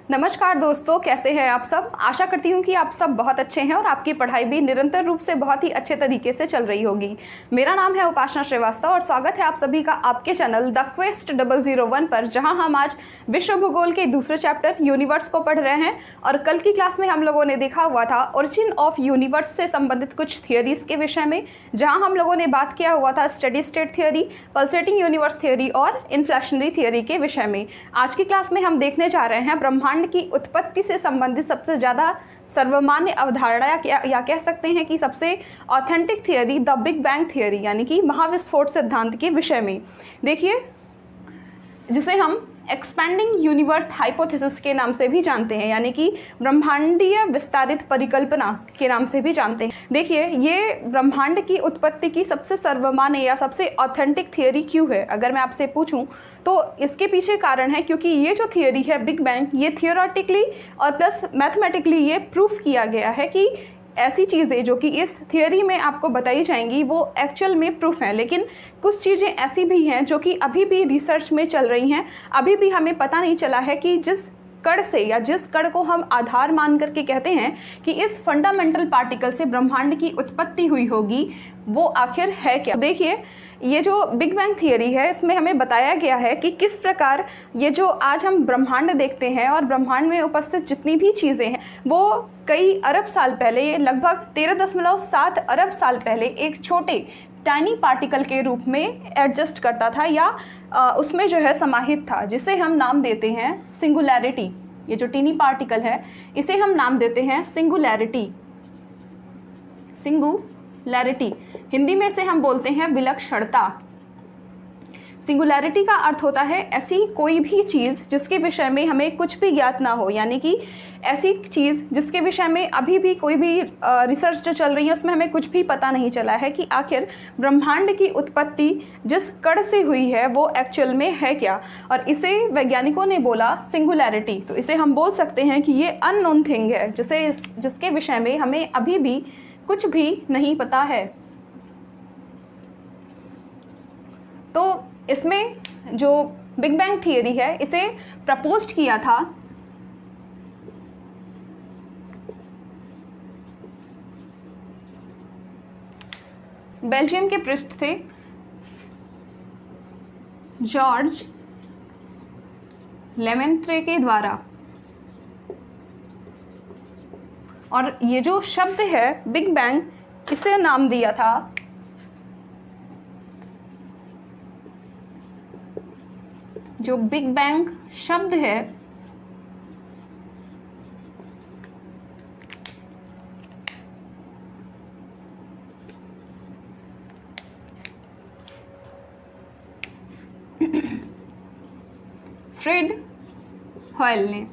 नमस्कार दोस्तों, कैसे हैं आप सब। आशा करती हूँ कि आप सब बहुत अच्छे हैं और आपकी पढ़ाई भी निरंतर रूप से बहुत ही अच्छे तरीके से चल रही होगी। मेरा नाम है उपासना श्रीवास्तव और स्वागत है आप सभी का आपके चैनल द क्वेस्ट 001 पर, जहां हम आज विश्व भूगोल के दूसरे चैप्टर यूनिवर्स को पढ़ रहे हैं। और कल की क्लास में हम लोगों ने देखा हुआ था ओरिजिन ऑफ यूनिवर्स से संबंधित कुछ थियोरीज के विषय में, जहाँ हम लोगों ने बात किया हुआ था steady state theory, pulsating universe theory और इन्फ्लेशनरी थियोरी के विषय में। आज की क्लास में हम देखने जा रहे हैं ब्रह्मांड की उत्पत्ति से संबंधित सबसे ज़्यादा सर्वमान्य अवधारणा या कह सकते हैं कि सबसे authentic theory the big bang theory, यानी कि महाविस्फोट सिद्धांत के विषय में। देखिए, जिसे हम एक्सपैंडिंग यूनिवर्स हाइपोथेसिस के नाम से भी जानते हैं, यानी कि ब्रह्मांडीय विस्तारित परिकल्पना के नाम से भी जानते हैं। देखिए, ये ब्रह्मांड की उत्पत्ति की सबसे सर्वमान्य या सबसे ऑथेंटिक थियोरी क्यों है, अगर मैं आपसे पूछूं तो इसके पीछे कारण है क्योंकि ये जो थियोरी है बिग बैंग, ये थियोरेटिकली और प्लस मैथमेटिकली ये प्रूफ किया गया है कि ऐसी चीज़ें जो कि इस थियोरी में आपको बताई जाएंगी वो एक्चुअल में प्रूफ हैं। लेकिन कुछ चीज़ें ऐसी भी हैं जो कि अभी भी रिसर्च में चल रही हैं। अभी भी हमें पता नहीं चला है कि जिस कण से या जिस कण को हम आधार मान करके कहते हैं कि इस फंडामेंटल पार्टिकल से ब्रह्मांड की उत्पत्ति हुई होगी, वो आखिर है क्या। देखिए, ये जो बिग बैंग थियोरी है इसमें हमें बताया गया है कि किस प्रकार ये जो आज हम ब्रह्मांड देखते हैं और ब्रह्मांड में उपस्थित जितनी भी चीज़ें हैं वो कई अरब साल पहले, लगभग 13.7 अरब साल पहले एक छोटे टाइनी पार्टिकल के रूप में एडजस्ट करता था या उसमें जो है समाहित था, जिसे हम नाम देते हैं सिंगुलैरिटी। ये जो टीनी पार्टिकल है इसे हम नाम देते हैं सिंगुलैरिटी। सिंगुलैरिटी हिंदी में से हम बोलते हैं विलक्षणता। सिंगुलैरिटी का अर्थ होता है ऐसी कोई भी चीज़ जिसके विषय में हमें कुछ भी ज्ञात ना हो, यानी कि ऐसी चीज़ जिसके विषय में अभी भी कोई भी रिसर्च जो चल रही है उसमें हमें कुछ भी पता नहीं चला है कि आखिर ब्रह्मांड की उत्पत्ति जिस कण से हुई है वो एक्चुअल में है क्या। और इसे वैज्ञानिकों ने बोला सिंगुलैरिटी। तो इसे हम बोल सकते हैं कि ये अननोन थिंग है, जिसके विषय में हमें अभी भी कुछ भी नहीं पता है। तो इसमें जो बिग बैंग थियोरी है इसे प्रपोज्ड किया था बेल्जियम के पृष्ठ थे जॉर्ज लेमेंत्रे के द्वारा। और ये जो शब्द है बिग बैंग, इसे नाम दिया था जो बिग बैंग शब्द है फ्रेड हॉयल ने।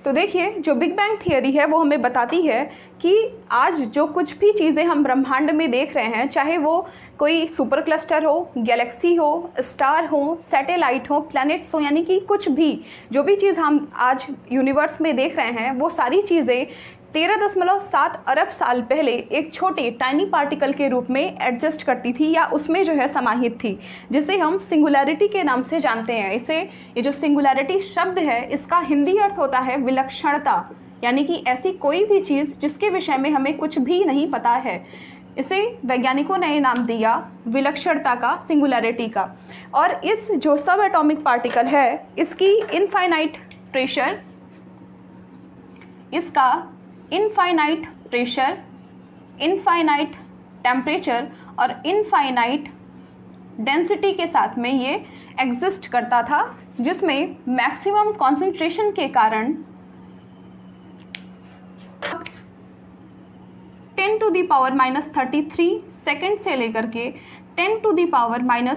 तो देखिए, जो बिग बैंग थियोरी है वो हमें बताती है कि आज जो कुछ भी चीज़ें हम ब्रह्मांड में देख रहे हैं, चाहे वो कोई सुपर क्लस्टर हो, गैलेक्सी हो, स्टार हो, सैटेलाइट हो, प्लैनेट्स हो, यानी कि कुछ भी जो भी चीज़ हम आज यूनिवर्स में देख रहे हैं वो सारी चीज़ें 13.7 अरब साल पहले एक छोटे टाइनी पार्टिकल के रूप में एडजस्ट करती थी या उसमें जो है समाहित थी, जिसे हम सिंगुलैरिटी के नाम से जानते हैं। ये जो सिंगुलैरिटी शब्द है इसका हिंदी अर्थ होता है विलक्षणता, यानी कि ऐसी कोई भी चीज़ जिसके विषय में हमें कुछ भी नहीं पता है। इसे वैज्ञानिकों ने नाम दिया विलक्षणता का, सिंगुलैरिटी का। और इस जो सब एटॉमिक पार्टिकल है इसकी इनफाइनाइट प्रेशर, इसका इनफाइनाइट प्रेशर, इनफाइनाइट टेम्परेचर और इनफाइनाइट डेंसिटी के साथ में ये एग्जिस्ट करता था, जिसमें मैक्सिमम कॉन्सेंट्रेशन के कारण 10⁻³ सेकंड से लेकर के 10⁻⁴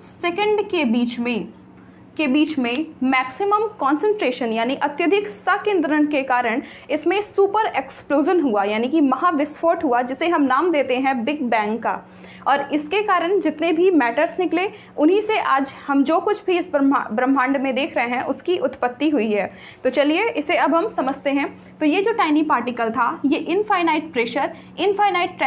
सेकंड के बीच में मैक्सिमम कॉन्सेंट्रेशन यानी अत्यधिक संकेंद्रण के कारण इसमें सुपर एक्सप्लोजन हुआ, यानी कि महाविस्फोट हुआ, जिसे हम नाम देते हैं बिग बैंग का। और इसके कारण जितने भी मैटर्स निकले उन्हीं से आज हम जो कुछ भी इस ब्रह्मांड में देख रहे हैं उसकी उत्पत्ति हुई है। तो चलिए इसे अब हम समझते हैं। तो ये जो टाइनी पार्टिकल था ये इनफाइनाइट प्रेशर, इनफाइनाइट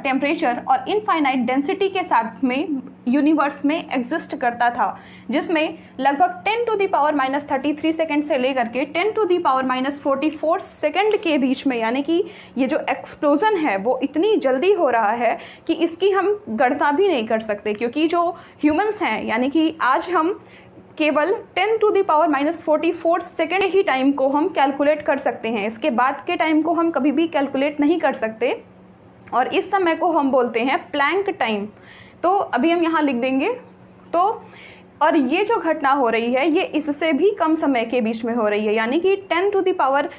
टेम्परेचर और इनफाइनाइट डेंसिटी के साथ में यूनिवर्स में एग्जिस्ट करता था, जिसमें लगभग 10⁻³ सेकंड से लेकर के 10⁻⁴ सेकंड के बीच में, यानी कि ये जो एक्सप्लोजन है वो इतनी जल्दी हो रहा है कि इसकी हम गणना भी नहीं कर सकते, क्योंकि जो ह्यूमंस हैं, यानी कि आज हम केवल 10⁻⁴ सेकंड ही टाइम को हम कैलकुलेट कर सकते हैं। इसके बाद के टाइम को हम कभी भी कैलकुलेट नहीं कर सकते, और इस समय को हम बोलते हैं प्लैंक टाइम। तो अभी हम यहाँ लिख देंगे। तो और ये जो घटना हो रही है ये इससे भी कम समय के बीच में हो रही है, यानी कि 10⁻³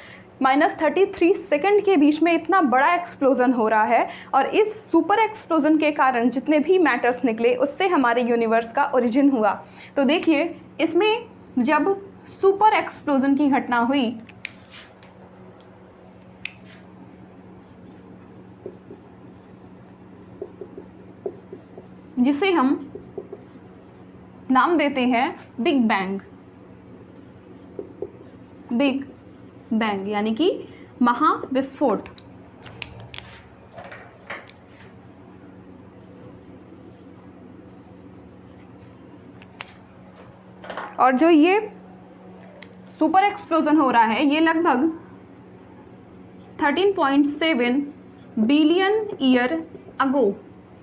सेकंड के बीच में इतना बड़ा एक्सप्लोजन हो रहा है। और इस सुपर एक्सप्लोजन के कारण जितने भी मैटर्स निकले उससे हमारे यूनिवर्स का ओरिजिन हुआ। तो देखिए, इसमें जब सुपर एक्सप्लोजन की घटना हुई जिसे हम नाम देते हैं बिग बैंग, बिग बैंग यानी कि महाविस्फोट। और जो ये सुपर एक्सप्लोजन हो रहा है ये लगभग 13.7 बिलियन ईयर अगो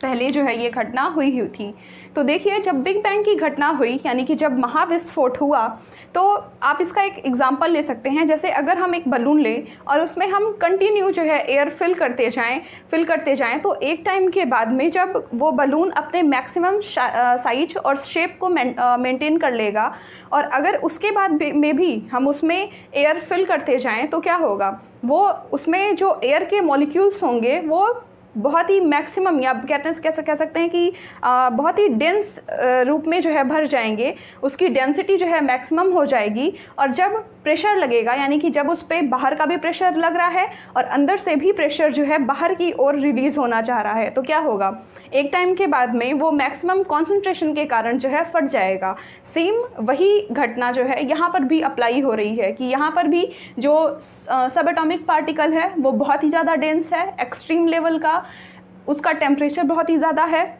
पहले जो है ये घटना हुई थी। तो देखिए, जब बिग बैंग की घटना हुई, यानी कि जब महाविस्फोट हुआ, तो आप इसका एक एग्जांपल ले सकते हैं। जैसे अगर हम एक बलून लें और उसमें हम कंटिन्यू जो है एयर फिल करते जाएं, तो एक टाइम के बाद में जब वो बलून अपने मैक्सिमम साइज और शेप को मेंटेन कर लेगा, और अगर उसके बाद में भी हम उसमें एयर फिल करते जाएं तो क्या होगा, वो उसमें जो एयर के मॉलिक्यूल्स होंगे वो बहुत ही मैक्सिमम, या कहते हैं कैसे कह सकते हैं कि बहुत ही डेंस रूप में जो है भर जाएंगे, उसकी डेंसिटी जो है मैक्सिमम हो जाएगी। और जब प्रेशर लगेगा, यानी कि जब उस पर बाहर का भी प्रेशर लग रहा है और अंदर से भी प्रेशर जो है बाहर की ओर रिलीज़ होना चाह रहा है, तो क्या होगा, एक टाइम के बाद में वो मैक्सिमम कॉन्सेंट्रेशन के कारण जो है फट जाएगा। सेम वही घटना जो है यहाँ पर भी अप्लाई हो रही है कि यहाँ पर भी जो सब एटॉमिक पार्टिकल है वो बहुत ही ज़्यादा डेंस है, एक्सट्रीम लेवल का, उसका टेम्परेचर बहुत ही ज़्यादा है,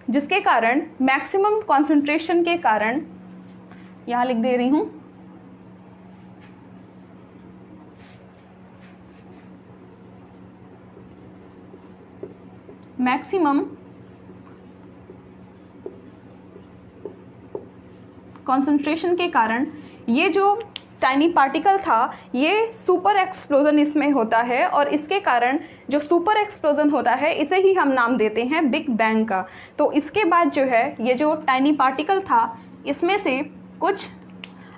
जिसके कारण मैक्सिमम कॉन्सेंट्रेशन के कारण, यहाँ लिख दे रही हूँ, मैक्सिमम कॉन्सेंट्रेशन के कारण ये जो टाइनी पार्टिकल था ये सुपर एक्सप्लोजन इसमें होता है, और इसके कारण जो सुपर एक्सप्लोजन होता है इसे ही हम नाम देते हैं बिग बैंग का। तो इसके बाद जो है ये जो टाइनी पार्टिकल था इसमें से कुछ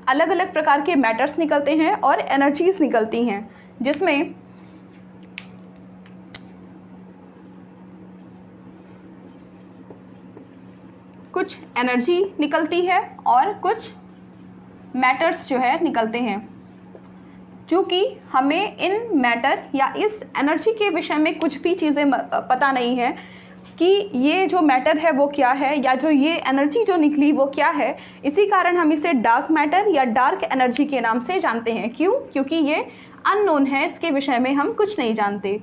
अलग अलग प्रकार के मैटर्स निकलते हैं और एनर्जीज निकलती हैं, जिसमें कुछ एनर्जी निकलती है और कुछ मैटर्स जो है निकलते हैं। चूँकि हमें इन मैटर या इस एनर्जी के विषय में कुछ भी चीज़ें पता नहीं है कि ये जो मैटर है वो क्या है, या जो ये एनर्जी जो निकली वो क्या है, इसी कारण हम इसे डार्क मैटर या डार्क एनर्जी के नाम से जानते हैं। क्यों? क्योंकि ये अननोन है, इसके विषय में हम कुछ नहीं जानते।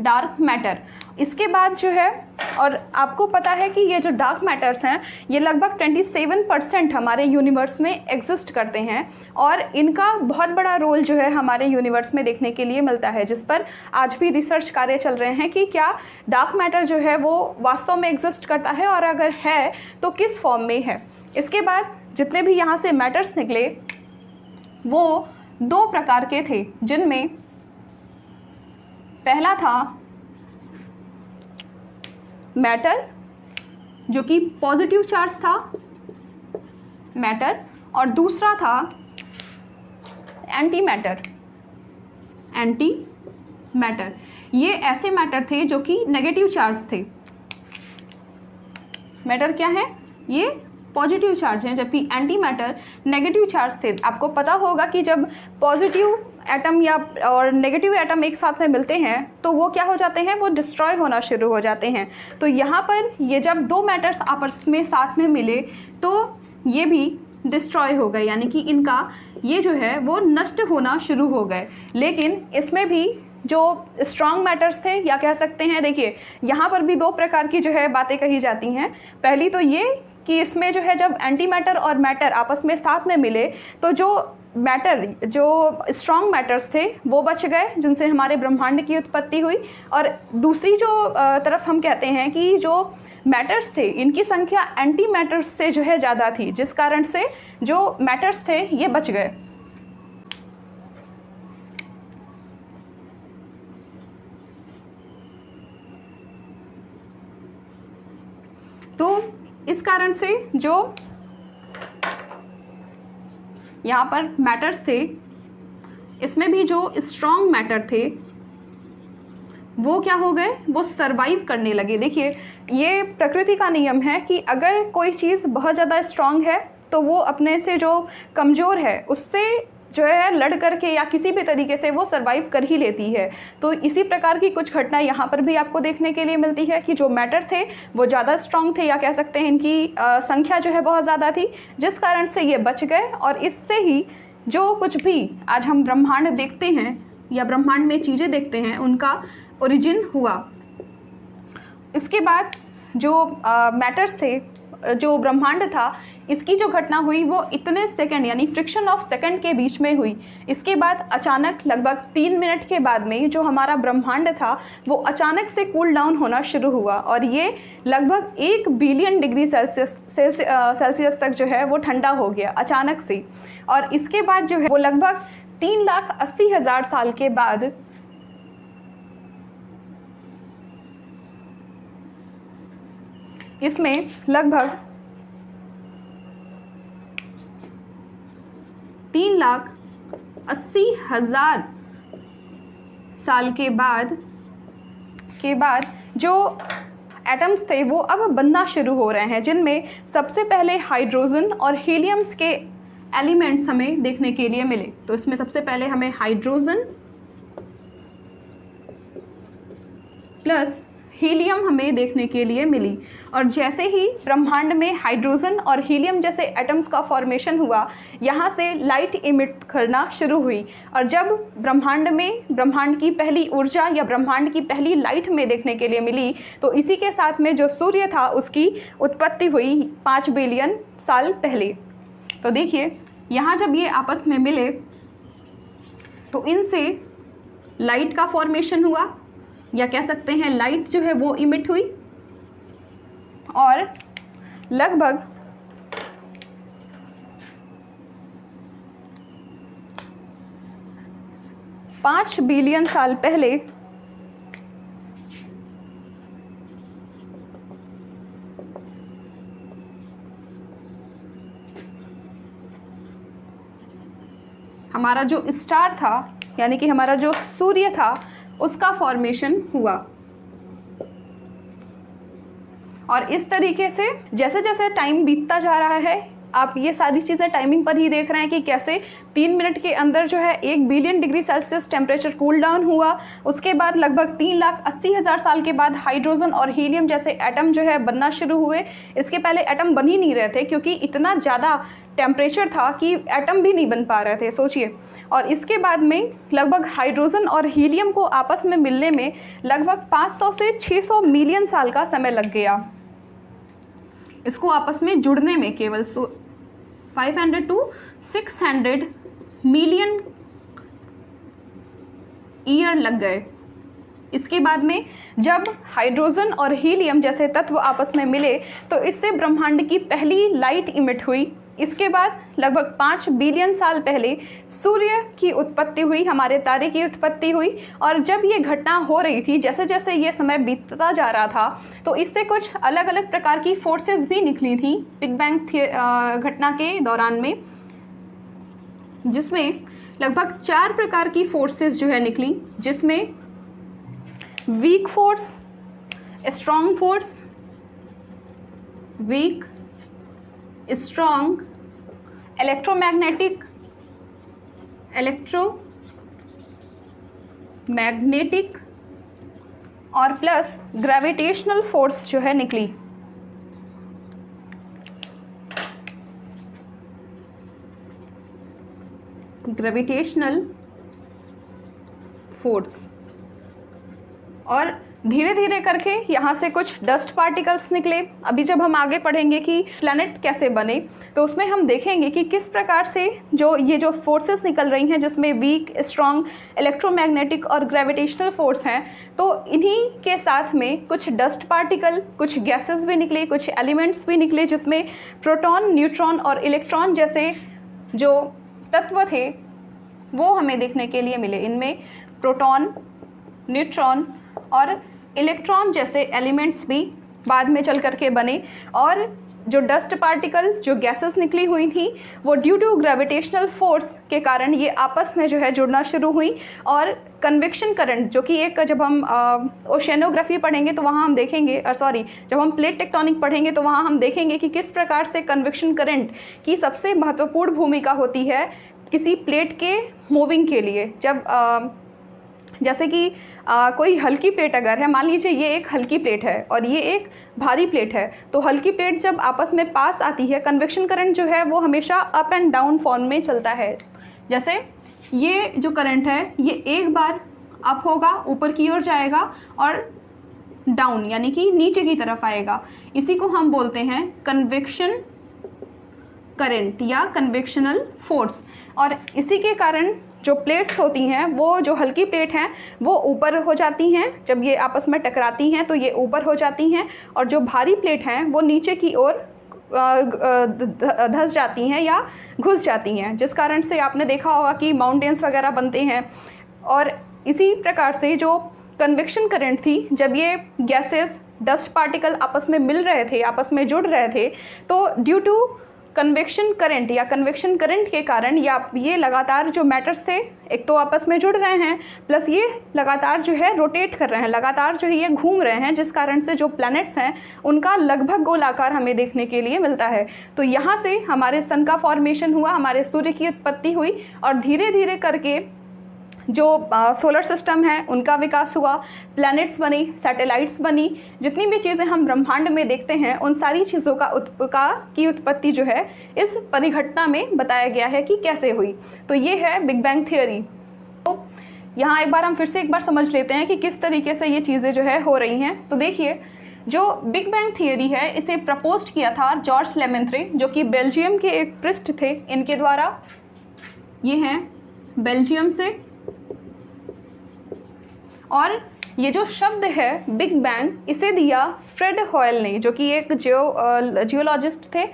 Dark matter. इसके बाद जो है, और आपको पता है कि ये जो डार्क मैटर्स हैं ये लगभग 27% हमारे यूनिवर्स में एग्जिस्ट करते हैं, और इनका बहुत बड़ा रोल जो है हमारे यूनिवर्स में देखने के लिए मिलता है, जिस पर आज भी रिसर्च कार्य चल रहे हैं कि क्या डार्क मैटर जो है वो वास्तव में एग्जिस्ट करता है, और अगर है तो किस फॉर्म में है। इसके बाद जितने भी यहाँ से मैटर्स निकले वो 2 प्रकार के थे, जिनमें पहला था मैटर जो कि पॉजिटिव चार्ज था मैटर, और दूसरा था एंटी मैटर। एंटी मैटर ये ऐसे मैटर थे जो कि नेगेटिव चार्ज थे। मैटर क्या है? ये पॉजिटिव चार्ज हैं, जबकि एंटी मैटर नेगेटिव चार्ज थे। आपको पता होगा कि जब पॉजिटिव एटम या और नेगेटिव एटम एक साथ में मिलते हैं तो वो क्या हो जाते हैं, वो डिस्ट्रॉय होना शुरू हो जाते हैं। तो यहाँ पर ये जब 2 मैटर्स आपस में साथ में मिले तो ये भी डिस्ट्रॉय हो गए, यानी कि इनका ये जो है वो नष्ट होना शुरू हो गए। लेकिन इसमें भी जो स्ट्रॉन्ग मैटर्स थे, या कह सकते हैं, देखिए यहाँ पर भी दो प्रकार की जो है बातें कही जाती हैं। पहली तो ये कि इसमें जो है जब एंटी मैटर और मैटर आपस में साथ में मिले तो जो मैटर, जो स्ट्रॉन्ग मैटर्स थे वो बच गए, जिनसे हमारे ब्रह्मांड की उत्पत्ति हुई। और दूसरी जो तरफ हम कहते हैं कि जो मैटर्स थे इनकी संख्या एंटी मैटर्स से जो है ज़्यादा थी, जिस कारण से जो मैटर्स थे ये बच गए। तो इस कारण से जो यहाँ पर मैटर्स थे, इसमें भी जो स्ट्रॉन्ग मैटर थे वो क्या हो गए, वो सरवाइव करने लगे। देखिए ये प्रकृति का नियम है कि अगर कोई चीज़ बहुत ज़्यादा स्ट्रॉन्ग है तो वो अपने से जो कमज़ोर है उससे जो है लड़ करके या किसी भी तरीके से वो सरवाइव कर ही लेती है। तो इसी प्रकार की कुछ घटना यहाँ पर भी आपको देखने के लिए मिलती है कि जो मैटर थे वो ज़्यादा स्ट्रॉन्ग थे, या कह सकते हैं इनकी संख्या जो है बहुत ज़्यादा थी, जिस कारण से ये बच गए। और इससे ही जो कुछ भी आज हम ब्रह्मांड देखते हैं या ब्रह्मांड में चीज़ें देखते हैं उनका ओरिजिन हुआ। इसके बाद जो मैटर्स थे, जो ब्रह्मांड था, इसकी जो घटना हुई वो इतने सेकंड यानी फ्रिक्शन ऑफ सेकंड के बीच में हुई। इसके बाद अचानक लगभग 3 मिनट के बाद में जो हमारा ब्रह्मांड था वो अचानक से कूल डाउन होना शुरू हुआ, और ये लगभग 1 बिलियन डिग्री सेल्सियस तक जो है वो ठंडा हो गया अचानक से। और इसके बाद जो है वो लगभग 3,80,000 साल के बाद इसमें लगभग 3,80,000 साल के बाद जो एटम्स थे वो अब बनना शुरू हो रहे हैं, जिनमें सबसे पहले हाइड्रोजन और हीलियम्स के एलिमेंट्स हमें देखने के लिए मिले। तो इसमें सबसे पहले हमें हाइड्रोजन प्लस हीलियम हमें देखने के लिए मिली। और जैसे ही ब्रह्मांड में हाइड्रोजन और हीलियम जैसे एटम्स का फॉर्मेशन हुआ, यहाँ से लाइट इमिट करना शुरू हुई। और जब ब्रह्मांड की पहली ऊर्जा या ब्रह्मांड की पहली लाइट में देखने के लिए मिली, तो इसी के साथ में जो सूर्य था उसकी उत्पत्ति हुई 5 बिलियन साल पहले। तो देखिए यहाँ जब ये आपस में मिले तो इनसे लाइट का फॉर्मेशन हुआ, या कह सकते हैं लाइट जो है वो इमिट हुई। और लगभग 5 बिलियन साल पहले हमारा जो स्टार था यानी कि हमारा जो सूर्य था उसका फॉर्मेशन हुआ। और इस तरीके से जैसे जैसे टाइम बीतता जा रहा है, आप ये सारी चीज़ें टाइमिंग पर ही देख रहे हैं कि कैसे 3 मिनट के अंदर जो है 1 billion degree Celsius temperature cool down हुआ। उसके बाद लगभग 3,80,000 साल के बाद हाइड्रोजन और हीलियम जैसे एटम जो है बनना शुरू हुए। इसके पहले एटम बन ही नहीं रहे थे क्योंकि इतना ज़्यादा टेम्परेचर था कि एटम भी नहीं बन पा रहे थे, सोचिए। और इसके बाद में लगभग हाइड्रोजन और हीलियम को आपस में मिलने में लगभग 500 से 600 मिलियन साल का समय लग गया। इसको आपस में जुड़ने में केवल 500 to 600 मिलियन ईयर लग गए। इसके बाद में जब हाइड्रोजन और हीलियम जैसे तत्व आपस में मिले तो इससे ब्रह्मांड की पहली लाइट इमिट हुई। इसके बाद लगभग 5 बिलियन साल पहले सूर्य की उत्पत्ति हुई, हमारे तारे की उत्पत्ति हुई। और जब ये घटना हो रही थी, जैसे जैसे ये समय बीतता जा रहा था, तो इससे कुछ अलग अलग प्रकार की फोर्सेस भी निकली थी बिग बैंग घटना के दौरान में, जिसमें लगभग 4 प्रकार की फोर्सेस जो है निकली, जिसमें weak force, strong force, weak, strong, electromagnetic और प्लस ग्रेविटेशनल फोर्स जो है निकली। ग्रेविटेशनल फोर्स और धीरे धीरे करके यहाँ से कुछ डस्ट पार्टिकल्स निकले। अभी जब हम आगे पढ़ेंगे कि प्लैनेट कैसे बने तो उसमें हम देखेंगे कि किस प्रकार से जो फोर्सेस निकल रही हैं, जिसमें वीक, स्ट्रॉन्ग, इलेक्ट्रोमैग्नेटिक और ग्रेविटेशनल फोर्स हैं, तो इन्हीं के साथ में कुछ डस्ट पार्टिकल, कुछ गैसेस भी निकले, कुछ एलिमेंट्स भी निकले, जिसमें प्रोटॉन, न्यूट्रॉन और इलेक्ट्रॉन जैसे जो तत्व थे वो हमें देखने के लिए मिले। इनमें प्रोटॉन, न्यूट्रॉन और इलेक्ट्रॉन जैसे एलिमेंट्स भी बाद में चल करके बने। और जो डस्ट पार्टिकल, जो गैसेस निकली हुई थी, वो ड्यू टू ग्रेविटेशनल फोर्स के कारण ये आपस में जो है जुड़ना शुरू हुई। और कन्वेक्शन करंट, जो कि एक, जब हम ओशेनोग्राफी पढ़ेंगे तो वहाँ हम देखेंगे, जब हम प्लेट टेक्टोनिक पढ़ेंगे तो वहाँ हम देखेंगे कि किस प्रकार से कन्वेक्शन करंट की सबसे महत्वपूर्ण भूमिका होती है किसी प्लेट के मूविंग के लिए। जब जैसे कि कोई हल्की प्लेट अगर है, मान लीजिए ये एक हल्की प्लेट है और ये एक भारी प्लेट है, तो हल्की प्लेट जब आपस में पास आती है, कन्वेक्शन करंट जो है वो हमेशा अप एंड डाउन फॉर्म में चलता है। जैसे ये जो करंट है ये एक बार अप होगा, ऊपर की ओर जाएगा, और डाउन यानी कि नीचे की तरफ आएगा। इसी को हम बोलते हैं कन्वेक्शन करंट या कन्वेक्शनल फोर्स। और इसी के कारण जो प्लेट्स होती हैं, वो जो हल्की प्लेट हैं वो ऊपर हो जाती हैं, जब ये आपस में टकराती हैं तो ये ऊपर हो जाती हैं, और जो भारी प्लेट हैं वो नीचे की ओर धंस जाती हैं या घुस जाती हैं, जिस कारण से आपने देखा होगा कि माउंटेन्स वगैरह बनते हैं। और इसी प्रकार से जो कन्वेक्शन करंट थी, जब ये गैसेस, डस्ट पार्टिकल आपस में मिल रहे थे, आपस में जुड़ रहे थे, तो ड्यू टू कन्वेक्शन करंट या कन्वेक्शन करंट के कारण या ये लगातार जो मैटर्स थे एक तो आपस में जुड़ रहे हैं, प्लस ये लगातार जो है रोटेट कर रहे हैं, लगातार जो है ये घूम रहे हैं, जिस कारण से जो प्लैनेट्स हैं उनका लगभग गोलाकार हमें देखने के लिए मिलता है। तो यहाँ से हमारे सन का फॉर्मेशन हुआ, हमारे सूर्य की उत्पत्ति हुई, और धीरे धीरे करके जो सोलर सिस्टम है उनका विकास हुआ, प्लैनेट्स बनी, सैटेलाइट्स बनी। जितनी भी चीज़ें हम ब्रह्मांड में देखते हैं उन सारी चीज़ों की उत्पत्ति जो है इस परिघटना में बताया गया है कि कैसे हुई। तो ये है बिग बैंग थियरी। तो यहाँ एक बार हम फिर से एक बार समझ लेते हैं कि किस तरीके से ये चीज़ें जो है हो रही हैं। तो देखिए, जो बिग बैंग थियरी है इसे प्रपोज किया था जॉर्ज लेमेंत्रे, जो कि बेल्जियम के एक पृष्ठ थे इनके द्वारा। ये हैं बेल्जियम से, और ये जो शब्द है बिग बैंग इसे दिया फ्रेड हॉयल ने, जो कि एक जियोलॉजिस्ट थे,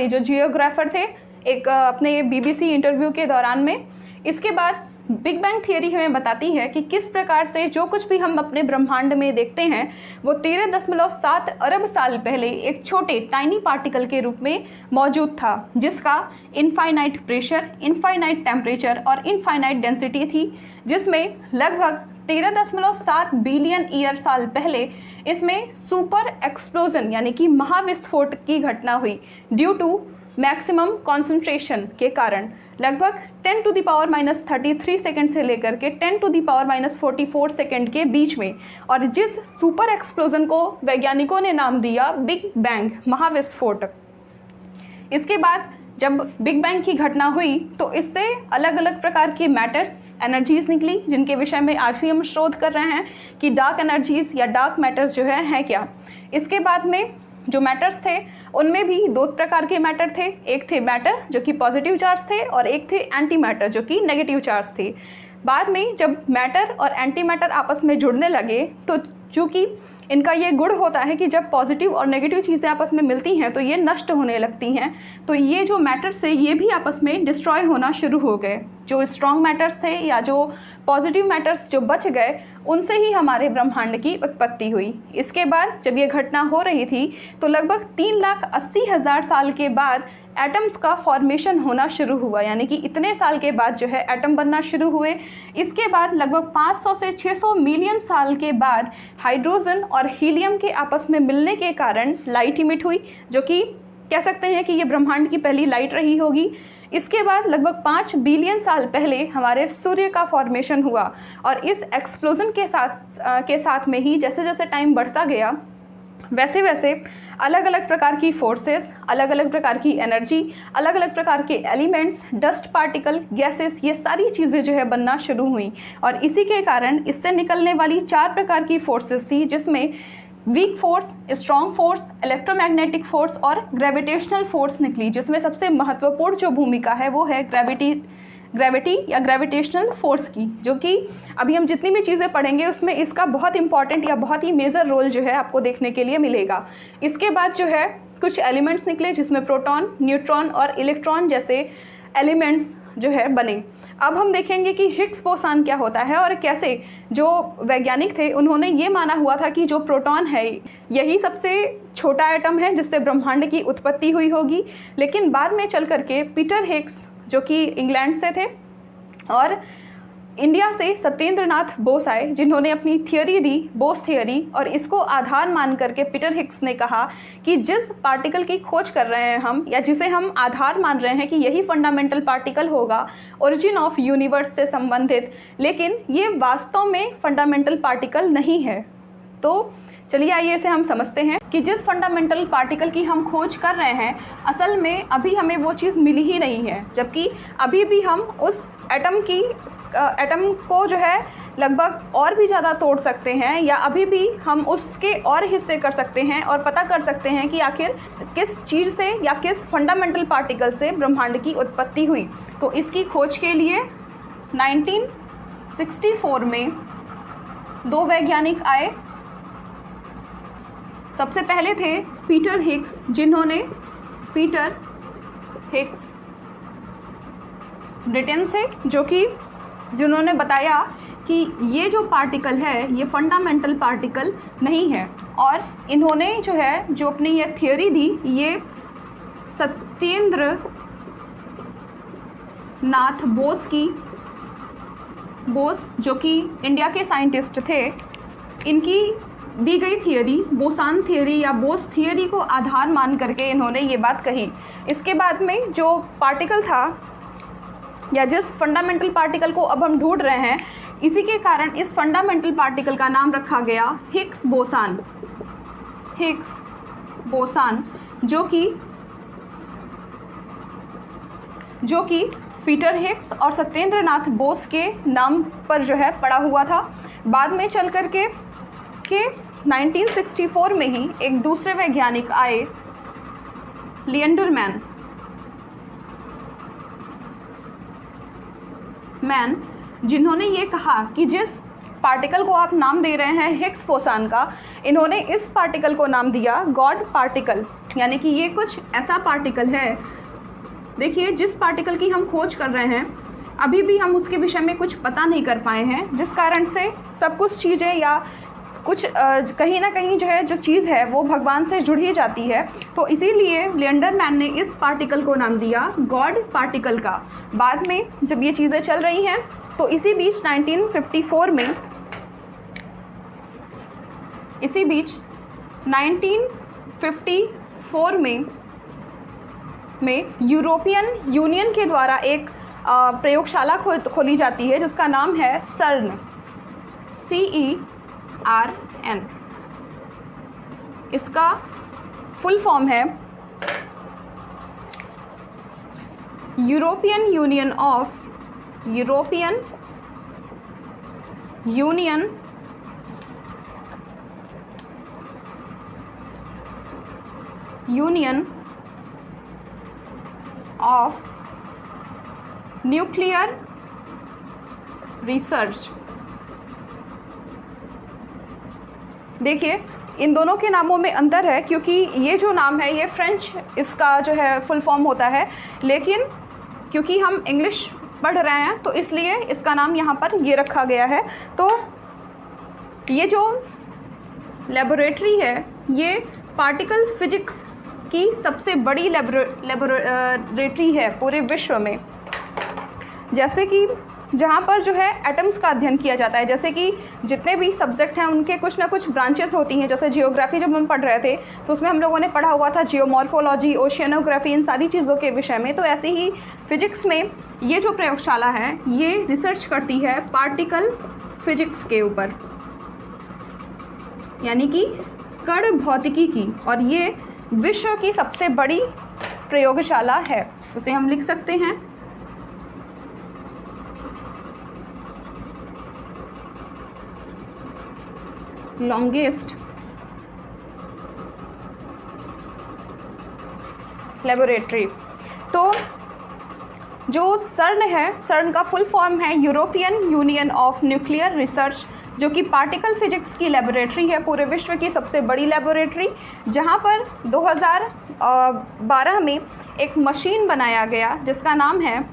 जो जियोग्राफर थे, एक अपने BBC इंटरव्यू के दौरान में। इसके बाद बिग बैंग थियरी हमें बताती है कि किस प्रकार से जो कुछ भी हम अपने ब्रह्मांड में देखते हैं वो 13.7 अरब साल पहले एक छोटे टाइनी पार्टिकल के रूप में मौजूद था, जिसका इनफाइनाइट प्रेशर, इनफाइनाइट टेम्परेचर और इनफाइनाइट डेंसिटी थी, जिसमें लगभग 13.7 बिलियन ईयर साल पहले इसमें सुपर एक्सप्लोजन यानी कि महाविस्फोट की घटना हुई ड्यू टू मैक्सिमम कॉन्सेंट्रेशन के कारण। लगभग 10⁻³ सेकेंड से लेकर के 10⁻⁴ सेकेंड के बीच में, और जिस सुपर एक्सप्लोजन को वैज्ञानिकों ने नाम दिया बिग बैंग, महाविस्फोट। इसके बाद जब बिग बैंग की घटना हुई तो इससे अलग अलग प्रकार के मैटर्स, एनर्जीज निकली, जिनके विषय में आज भी हम शोध कर रहे हैं कि डार्क एनर्जीज या डार्क मैटर्स जो है क्या। इसके बाद में जो मैटर्स थे उनमें भी दो प्रकार के मैटर थे। एक थे मैटर जो कि पॉजिटिव चार्ज थे, और एक थे एंटी मैटर जो कि नेगेटिव चार्ज थे। बाद में जब मैटर और एंटी मैटर आपस में जुड़ने लगे तो चूँकि इनका ये गुण होता है कि जब पॉजिटिव और नेगेटिव चीज़ें आपस में मिलती हैं तो ये नष्ट होने लगती हैं, तो ये जो मैटर्स थे ये भी आपस में डिस्ट्रॉय होना शुरू हो गए। जो स्ट्रॉन्ग मैटर्स थे या जो पॉजिटिव मैटर्स जो बच गए, उनसे ही हमारे ब्रह्मांड की उत्पत्ति हुई। इसके बाद जब ये घटना हो रही थी तो लगभग 3,80,000 साल के बाद एटम्स का फॉर्मेशन होना शुरू हुआ, यानी कि इतने साल के बाद जो है एटम बनना शुरू हुए। इसके बाद लगभग 500 से 600 मिलियन साल के बाद हाइड्रोजन और हीलियम के आपस में मिलने के कारण लाइट इमिट हुई, जो कि कह सकते हैं कि ये ब्रह्मांड की पहली लाइट रही होगी। इसके बाद लगभग 5 बिलियन साल पहले हमारे सूर्य का फॉर्मेशन हुआ, और इस एक्सप्लोजन के साथ में ही जैसे जैसे टाइम बढ़ता गया वैसे वैसे अलग अलग प्रकार की फोर्सेस, अलग अलग प्रकार की एनर्जी, अलग अलग प्रकार के एलिमेंट्स, डस्ट पार्टिकल, गैसेस, ये सारी चीज़ें जो है बनना शुरू हुई। और इसी के कारण इससे निकलने वाली 4 प्रकार की फोर्सेस थी, जिसमें weak force, strong force, electromagnetic force और ग्रेविटेशनल फोर्स निकली, जिसमें सबसे महत्वपूर्ण जो भूमिका है वो है ग्रेविटी या ग्रेविटेशनल फोर्स की, जो कि अभी हम जितनी भी चीज़ें पढ़ेंगे उसमें इसका बहुत इंपॉर्टेंट या बहुत ही मेजर रोल जो है आपको देखने के लिए मिलेगा। इसके बाद जो है कुछ एलिमेंट्स निकले, जिसमें प्रोटॉन, न्यूट्रॉन और इलेक्ट्रॉन जैसे एलिमेंट्स जो है बने। अब हम देखेंगे कि हिग्स बोसान क्या होता है और कैसे जो वैज्ञानिक थे उन्होंने ये माना हुआ था कि जो प्रोटॉन है यही सबसे छोटा एटम है जिससे ब्रह्मांड की उत्पत्ति हुई होगी। लेकिन बाद में चल करके पीटर हिग्स, जो कि इंग्लैंड से थे, और इंडिया से सत्येंद्र नाथ बोस आए, जिन्होंने अपनी थियोरी दी, बोस थियोरी, और इसको आधार मान करके पीटर हिग्स ने कहा कि जिस पार्टिकल की खोज कर रहे हैं हम, या जिसे हम आधार मान रहे हैं कि यही फंडामेंटल पार्टिकल होगा ओरिजिन ऑफ यूनिवर्स से संबंधित, लेकिन ये वास्तव में फंडामेंटल पार्टिकल नहीं है। तो चलिए आइए इसे हम समझते हैं कि जिस फंडामेंटल पार्टिकल की हम खोज कर रहे हैं असल में अभी हमें वो चीज़ मिली ही नहीं है, जबकि अभी भी हम उस एटम को जो है लगभग और भी ज़्यादा तोड़ सकते हैं, या अभी भी हम उसके और हिस्से कर सकते हैं और पता कर सकते हैं कि आखिर किस चीज़ से या किस फंडामेंटल पार्टिकल से ब्रह्मांड की उत्पत्ति हुई। तो इसकी खोज के लिए 1964 में 2 वैज्ञानिक आए। सबसे पहले थे Peter Higgs, Peter Higgs Britain से, जिन्होंने बताया कि ये जो पार्टिकल है ये फंडामेंटल पार्टिकल नहीं है। और इन्होंने जो अपनी ये थियोरी दी, ये सत्येंद्र नाथ बोस जो कि इंडिया के साइंटिस्ट थे, इनकी दी गई थियोरी, बोसान थियोरी या बोस थियोरी को आधार मान करके इन्होंने ये बात कही। इसके बाद में जो पार्टिकल था या जिस फंडामेंटल पार्टिकल को अब हम ढूंढ रहे हैं, इसी के कारण इस फंडामेंटल पार्टिकल का नाम रखा गया हिग्स बोसान, जो कि पीटर हिग्स और सत्येंद्र नाथ बोस के नाम पर जो है पड़ा हुआ था। बाद में चल कर के 1964 में ही एक दूसरे वैज्ञानिक आए, लिएंडर मैन, जिन्होंने ये कहा कि जिस पार्टिकल को आप नाम दे रहे हैं हिग्स बोसान का, इन्होंने इस पार्टिकल को नाम दिया गॉड पार्टिकल, यानी कि ये कुछ ऐसा पार्टिकल है। देखिए, जिस पार्टिकल की हम खोज कर रहे हैं अभी भी हम उसके विषय में कुछ पता नहीं कर पाए हैं, जिस कारण से सब कुछ चीज़ें या कुछ कहीं ना कहीं जो चीज़ है वो भगवान से जुड़ ही जाती है। तो इसीलिए लिएंडर मैन ने इस पार्टिकल को नाम दिया गॉड पार्टिकल का। बाद में जब ये चीज़ें चल रही हैं तो इसी बीच 1954 में यूरोपियन यूनियन के द्वारा एक प्रयोगशाला खोली जाती है जिसका नाम है CERN, CERN। इसका फुल फॉर्म है European union of nuclear research. देखिए, इन दोनों के नामों में अंतर है, क्योंकि ये जो नाम है ये फ्रेंच इसका जो है फुल फॉर्म होता है, लेकिन क्योंकि हम इंग्लिश पढ़ रहे हैं तो इसलिए इसका नाम यहाँ पर ये रखा गया है। तो ये जो लेबोरेटरी है ये पार्टिकल फिजिक्स की सबसे बड़ी लेबोरेटरी है पूरे विश्व में, जैसे कि जहाँ पर जो है एटम्स का अध्ययन किया जाता है। जैसे कि जितने भी सब्जेक्ट हैं उनके कुछ ना कुछ ब्रांचेस होती हैं। जैसे जियोग्राफी जब हम पढ़ रहे थे तो उसमें हम लोगों ने पढ़ा हुआ था जियोमॉर्फोलॉजी, ओशियनोग्राफी, इन सारी चीज़ों के विषय में। तो ऐसे ही फिजिक्स में ये जो प्रयोगशाला है ये रिसर्च करती है पार्टिकल फिजिक्स के ऊपर, यानी कि कण भौतिकी की, और ये विश्व की सबसे बड़ी प्रयोगशाला है। उसे हम लिख सकते हैं लॉन्गेस्ट लेबोरेटरी। तो जो सर्न है, सर्न का फुल फॉर्म है European union of nuclear research, जो कि पार्टिकल फिजिक्स की लेबोरेटरी है, पूरे विश्व की सबसे बड़ी लेबोरेटरी, जहां पर 2012 में एक मशीन बनाया गया जिसका नाम है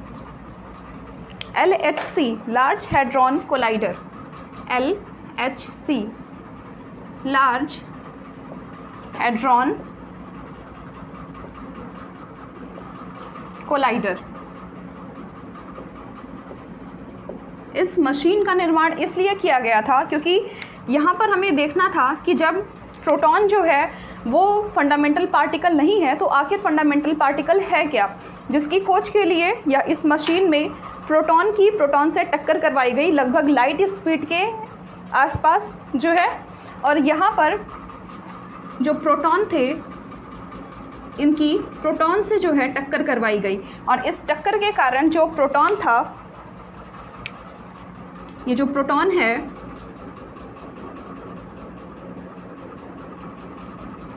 LHC, large hadron collider. LHC, large hadron collider. इस मशीन का निर्माण इसलिए किया गया था क्योंकि यहाँ पर हमें देखना था कि जब प्रोटॉन जो है वो फंडामेंटल पार्टिकल नहीं है, तो आखिर फंडामेंटल पार्टिकल है क्या, जिसकी खोज के लिए या इस मशीन में प्रोटॉन से टक्कर करवाई गई लगभग लाइट स्पीड के आसपास जो है। और यहाँ पर जो प्रोटॉन थे, इनकी प्रोटॉन से जो है टक्कर करवाई गई, और इस टक्कर के कारण जो प्रोटॉन था, ये जो प्रोटॉन है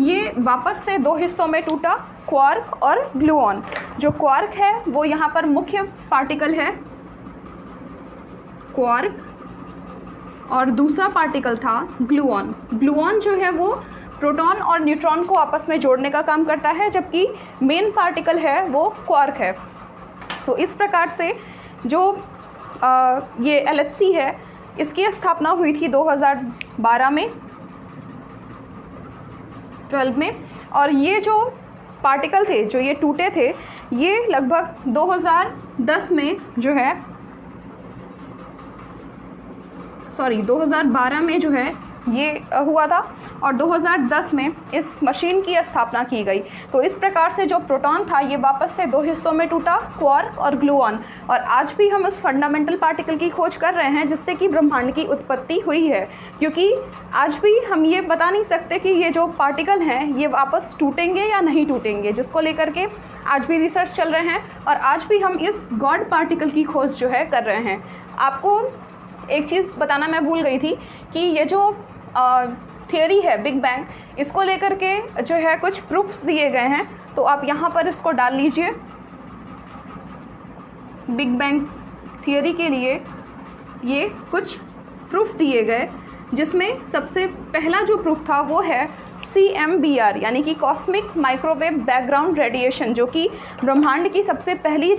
ये वापस से दो हिस्सों में टूटा, क्वार्क और ग्लूऑन। जो क्वार्क है वो यहाँ पर मुख्य पार्टिकल है, क्वार्क, और दूसरा पार्टिकल था ग्लूऑन। ग्लूऑन जो है वो प्रोटॉन और न्यूट्रॉन को आपस में जोड़ने का काम करता है, जबकि मेन पार्टिकल है वो क्वार्क है। तो इस प्रकार से जो ये LHC है, इसकी स्थापना हुई थी 2012 में, 12 में, और ये जो पार्टिकल थे जो ये टूटे थे, ये लगभग 2010 में जो है 2012 में जो है ये हुआ था, और 2010 में इस मशीन की स्थापना की गई। तो इस प्रकार से जो प्रोटॉन था ये वापस से दो हिस्सों में टूटा, क्वार्क और ग्लूऑन। और आज भी हम उस फंडामेंटल पार्टिकल की खोज कर रहे हैं जिससे कि ब्रह्मांड की उत्पत्ति हुई है, क्योंकि आज भी हम ये बता नहीं सकते कि ये जो पार्टिकल हैं ये वापस टूटेंगे या नहीं टूटेंगे, जिसको लेकर के आज भी रिसर्च चल रहे हैं, और आज भी हम इस गॉड पार्टिकल की खोज जो है कर रहे हैं। आपको एक चीज़ बताना मैं भूल गई थी कि ये जो थियरी है बिग बैंग, इसको लेकर के जो है कुछ प्रूफ्स दिए गए हैं, तो आप यहाँ पर इसको डाल लीजिए। बिग बैंग थियरी के लिए ये कुछ प्रूफ दिए गए, जिसमें सबसे पहला जो प्रूफ था वो है CMBR, यानी कि कॉस्मिक माइक्रोवेव बैकग्राउंड रेडिएशन, जो कि ब्रह्मांड की सबसे पहली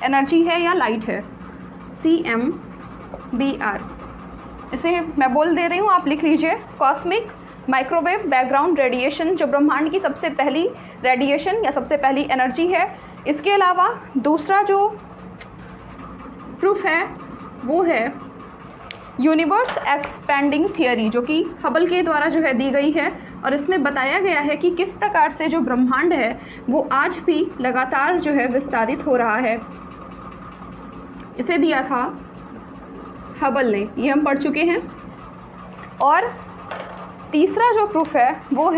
एनर्जी है या लाइट है, CMBR। इसे मैं बोल दे रही हूँ, आप लिख लीजिए, कॉस्मिक माइक्रोवेव बैकग्राउंड रेडिएशन, जो ब्रह्मांड की सबसे पहली रेडिएशन या सबसे पहली एनर्जी है। इसके अलावा दूसरा जो प्रूफ है वो है यूनिवर्स एक्सपेंडिंग थियरी, जो कि हबल के द्वारा जो है दी गई है, और इसमें बताया गया है कि किस प्रकार से जो ब्रह्मांड है वो आज भी लगातार जो है विस्तारित हो रहा है। इसे दिया था हबल ने, ये हम पढ़ चुके हैं। और तीसरा जो प्रूफ है वो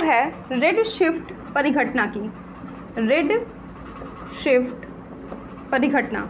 है रेड शिफ्ट परिघटना की। रेड शिफ्ट परिघटना,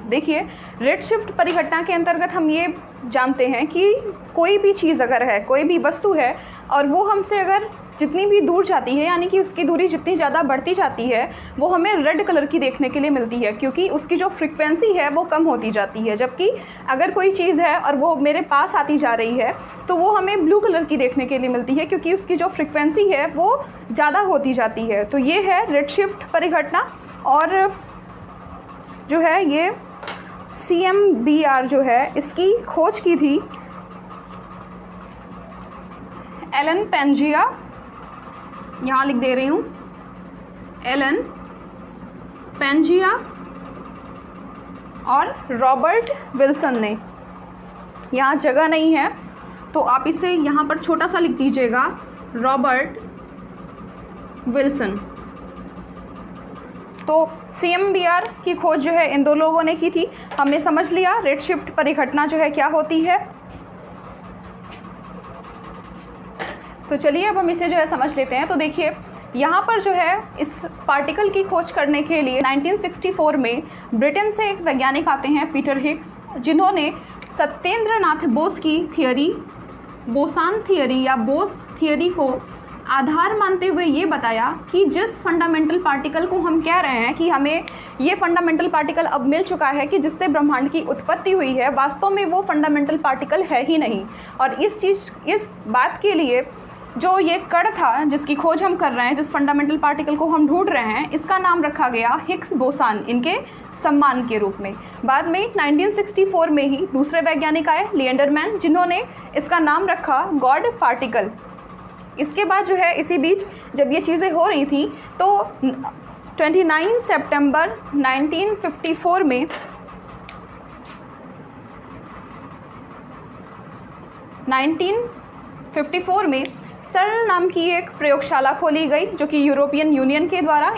देखिए, रेड शिफ्ट परिघटना के अंतर्गत हम ये जानते हैं कि कोई भी चीज़ अगर है, कोई भी वस्तु है, और वो हमसे अगर जितनी भी दूर जाती है, यानी कि उसकी दूरी जितनी ज़्यादा बढ़ती जाती है, वो हमें रेड कलर की देखने के लिए मिलती है, क्योंकि उसकी जो फ्रीक्वेंसी है वो कम होती जाती है। जबकि अगर कोई चीज़ है और वो मेरे पास आती जा रही है, तो वो हमें ब्लू कलर की देखने के लिए मिलती है, क्योंकि उसकी जो फ्रीक्वेंसी है वो ज़्यादा होती जाती है। तो ये है रेड शिफ्ट परिघटना। और जो है ये CMBR जो है, इसकी खोज की थी एलन पेंजिया, यहाँ लिख दे रही हूँ, एलन पेंजिया और रॉबर्ट विल्सन ने। यहाँ जगह नहीं है तो आप इसे यहाँ पर छोटा सा लिख दीजिएगा, रॉबर्ट विल्सन। तो CMBR की खोज जो है इन दो लोगों ने की थी। हमने समझ लिया रेडशिफ्ट परिघटना जो है क्या होती है। तो चलिए अब हम इसे जो है समझ लेते हैं। तो देखिए यहाँ पर जो है इस पार्टिकल की खोज करने के लिए 1964 में ब्रिटेन से एक वैज्ञानिक आते हैं पीटर हिग्स, जिन्होंने सत्येंद्रनाथ बोस की थियरी, बोसान थियरी या बोस थियरी को आधार मानते हुए ये बताया कि जिस फंडामेंटल पार्टिकल को हम कह रहे हैं कि हमें ये फंडामेंटल पार्टिकल अब मिल चुका है कि जिससे ब्रह्मांड की उत्पत्ति हुई है, वास्तव में वो फंडामेंटल पार्टिकल है ही नहीं। और इस बात के लिए जो ये कण था जिसकी खोज हम कर रहे हैं, जिस फंडामेंटल पार्टिकल को हम ढूंढ रहे हैं, इसका नाम रखा गया हिग्स बोसान, इनके सम्मान के रूप में। बाद में 1964 में ही दूसरे वैज्ञानिक आए लिएंडरमैन, जिन्होंने इसका नाम रखा गॉड पार्टिकल। इसके बाद जो है इसी बीच जब ये चीज़ें हो रही थी तो 29 सितंबर 1954 में सर्न नाम की एक प्रयोगशाला खोली गई, जो कि यूरोपियन यूनियन के द्वारा।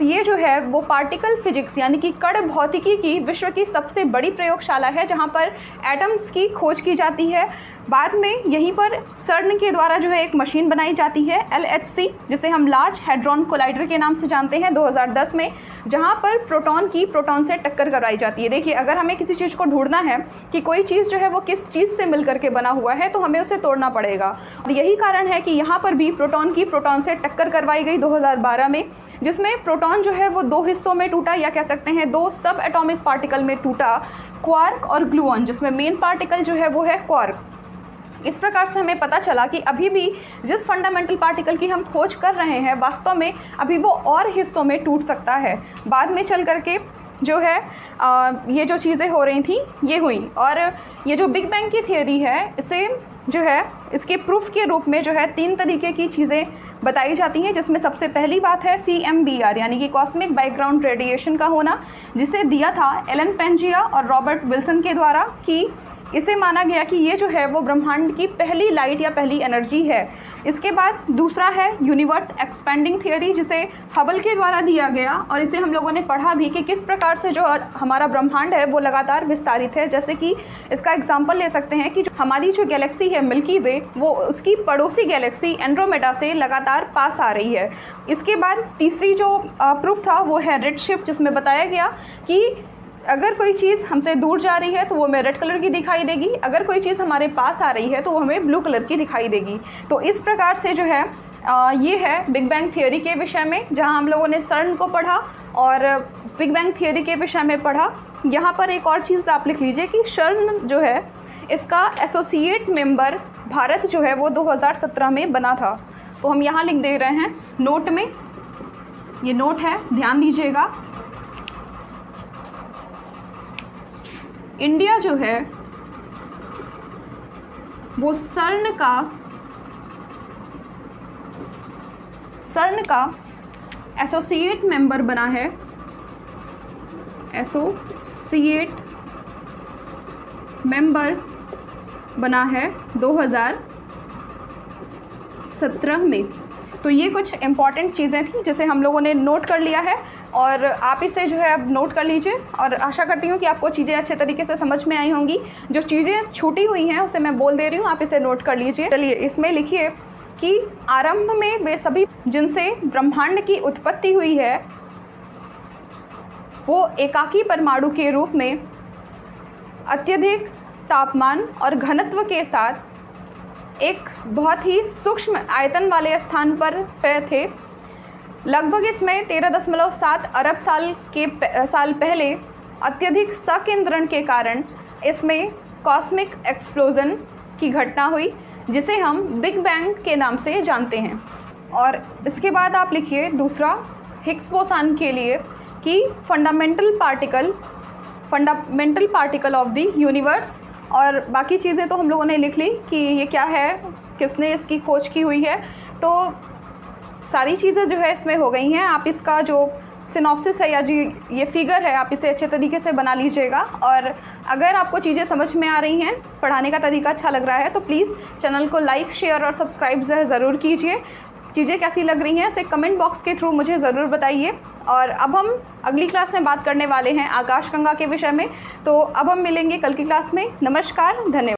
ये जो है वो पार्टिकल फिजिक्स यानी कि कण भौतिकी की विश्व की सबसे बड़ी प्रयोगशाला है, जहां पर एटम्स की खोज की जाती है। बाद में यहीं पर सर्न के द्वारा जो है एक मशीन बनाई जाती है LHC, जिसे हम लार्ज हैड्रॉन कोलाइडर के नाम से जानते हैं, 2010 में, जहां पर प्रोटॉन की प्रोटॉन से टक्कर करवाई जाती है। देखिए अगर हमें किसी चीज़ को ढूंढना है कि कोई चीज़ जो है वो किस चीज़ से मिल करके बना हुआ है, तो हमें उसे तोड़ना पड़ेगा। और यही कारण है कि यहाँ पर भी प्रोटॉन की प्रोटॉन से टक्कर करवाई गई 2012 में, जिसमें प्रोटॉन जो है वो दो हिस्सों में टूटा, या कह सकते हैं दो सब एटॉमिक पार्टिकल में टूटा, क्वार्क और ग्लूऑन, जिसमें मेन पार्टिकल जो है वो है क्वार्क। इस प्रकार से हमें पता चला कि अभी भी जिस फंडामेंटल पार्टिकल की हम खोज कर रहे हैं, वास्तव में अभी वो और हिस्सों में टूट सकता है। बाद में चल करके जो है ये जो चीज़ें हो रही थी ये हुई। और ये जो बिग बैंग की थियरी है, इसे जो है इसके प्रूफ के रूप में जो है 3 तरीके की चीज़ें बताई जाती हैं, जिसमें सबसे पहली बात है CMBR यानी कि कॉस्मिक बैकग्राउंड रेडिएशन का होना, जिसे दिया था एलन पेंजिया और रॉबर्ट विल्सन के द्वारा, कि इसे माना गया कि ये जो है वो ब्रह्मांड की पहली लाइट या पहली एनर्जी है। इसके बाद दूसरा है यूनिवर्स एक्सपेंडिंग थियरी, जिसे हबल के द्वारा दिया गया, और इसे हम लोगों ने पढ़ा भी कि किस प्रकार से जो हमारा ब्रह्मांड है वो लगातार विस्तारित है। जैसे कि इसका एग्जांपल ले सकते हैं कि जो हमारी जो गैलेक्सी है मिल्की वे, वो उसकी पड़ोसी गैलेक्सी एंड्रोमेडा से लगातार पास आ रही है। इसके बाद तीसरी जो प्रूफ था वो है रेडशिफ्ट, जिसमें बताया गया कि अगर कोई चीज़ हमसे दूर जा रही है तो वो हमें रेड कलर की दिखाई देगी, अगर कोई चीज़ हमारे पास आ रही है तो वो हमें ब्लू कलर की दिखाई देगी। तो इस प्रकार से जो है ये है बिग बैंग थियरी के विषय में, जहां हम लोगों ने सर्न को पढ़ा और बिग बैंग थियरी के विषय में पढ़ा। यहाँ पर एक और चीज़ आप लिख लीजिए कि सर्न जो है इसका एसोसिएट मेंबर भारत जो है वो 2017 में बना था। तो हम यहाँ लिख दे रहे हैं नोट में, ये नोट है, ध्यान दीजिएगा। इंडिया जो है वो सर्न का एसोसिएट मेंबर बना है, एसोसिएट मेंबर बना है 2017 में। तो ये कुछ इम्पॉर्टेंट चीज़ें थी जिसे हम लोगों ने नोट कर लिया है, और आप इसे जो है अब नोट कर लीजिए। और आशा करती हूँ कि आपको चीज़ें अच्छे तरीके से समझ में आई होंगी। जो चीज़ें छूटी हुई हैं उसे मैं बोल दे रही हूँ, आप इसे नोट कर लीजिए। चलिए इसमें लिखिए कि आरंभ में वे सभी जिनसे ब्रह्मांड की उत्पत्ति हुई है वो एकाकी परमाणु के रूप में अत्यधिक तापमान और घनत्व के साथ एक बहुत ही सूक्ष्म आयतन वाले स्थान पर थे। लगभग इसमें 13.7 अरब साल पहले अत्यधिक संकेंद्रण के कारण इसमें कॉस्मिक एक्सप्लोजन की घटना हुई, जिसे हम बिग बैंग के नाम से जानते हैं। और इसके बाद आप लिखिए दूसरा हिग्स बोसान के लिए कि fundamental particle of the universe, और बाकी चीज़ें तो हम लोगों ने लिख ली कि ये क्या है, किसने इसकी खोज की हुई है। तो सारी चीज़ें जो है इसमें हो गई हैं। आप इसका जो सिनॉप्सिस है या जो ये फिगर है, आप इसे अच्छे तरीके से बना लीजिएगा। और अगर आपको चीज़ें समझ में आ रही हैं, पढ़ाने का तरीका अच्छा लग रहा है, तो प्लीज़ चैनल को लाइक, शेयर और सब्सक्राइब जो है ज़रूर कीजिए। चीज़ें कैसी लग रही हैं इसे कमेंट बॉक्स के थ्रू मुझे ज़रूर बताइए। और अब हम अगली क्लास में बात करने वाले हैं आकाशगंगा के विषय में। तो अब हम मिलेंगे कल की क्लास में। नमस्कार, धन्यवाद।